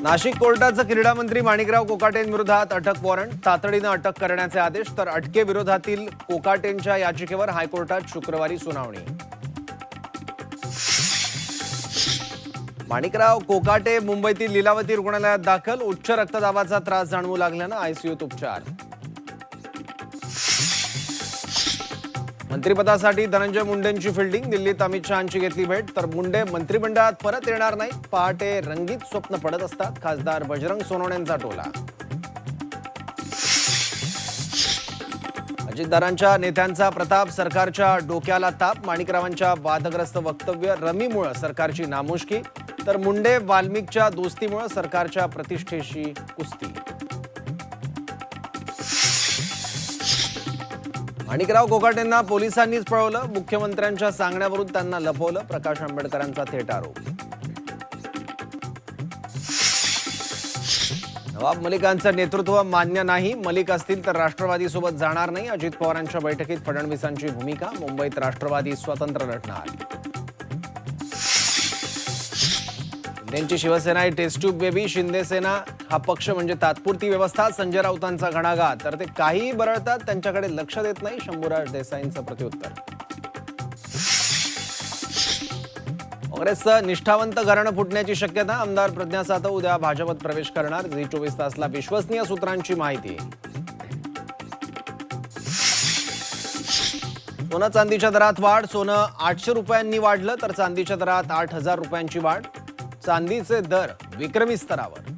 नाशिक कोर्टाचं क्रीडा मंत्री माणिकराव कोकाटेंविरोधात अटक वॉरंट, तातडीने अटक करण्याचे आदेश. तर अटकेविरोधातील कोकाटेंच्या याचिकेवर हायकोर्टात शुक्रवारी सुनावणी. माणिकराव कोकाटे मुंबईतील लीलावती रुग्णालयात दाखल. उच्च रक्तदाबाचा त्रास जाणवू लागल्यानं आयसीयूत उपचार. मंत्रिपदासाठी धनंजय मुंडेंची फिल्डिंग, दिल्लीत अमित शहांची घेतली भेट. तर मुंडे मंत्रिमंडळात परत येणार नाही, पहाटे रंगीत स्वप्न पडत असतात, खासदार बजरंग सोनवणेंचा टोला. अजितदारांच्या नेत्यांचा प्रताप सरकारच्या डोक्याला ताप, माणिकरावांच्या वादग्रस्त वक्तव्य रमीमुळे सरकारची नामुष्की. तर मुंडे वाल्मिकच्या दोस्तीमुळे सरकारच्या प्रतिष्ठेशी कुस्ती. माणिकराव कोकाटेंना पोलिसांनीच पळवलं, मुख्यमंत्र्यांच्या सांगण्यावरून त्यांना लपवलं, प्रकाश आंबेडकरांचा थेट आरोप. नवाब मलिकांचं नेतृत्व मान्य नाही, मलिक असतील तर राष्ट्रवादीसोबत जाणार नाही. अजित पवारांच्या बैठकीत फडणवीसांची भूमिका, मुंबईत राष्ट्रवादी स्वतंत्र लढणार. शिंदेची शिवसेना ही टेस्ट ट्यूब बेबी, शिंदे सेना हा पक्ष म्हणजे तात्पुरती व्यवस्था, संजय राऊतांचा घणाघात. तर ते काहीही बरळतात, त्यांच्याकडे लक्ष देत नाही, शंभूराज देसाईंचं प्रत्युत्तर. काँग्रेसचं निष्ठावंत घराणं फुटण्याची शक्यता, आमदार प्रज्ञा सातव उद्या भाजपत प्रवेश करणार. झी 24 तासला विश्वसनीय सूत्रांची माहिती. सोनं चांदीच्या दरात वाढ, सोनं 800 रुपयांनी वाढलं, तर चांदीच्या दरात 8,000 रुपयांची वाढ. चांदीचे दर विक्रमी स्तरावर.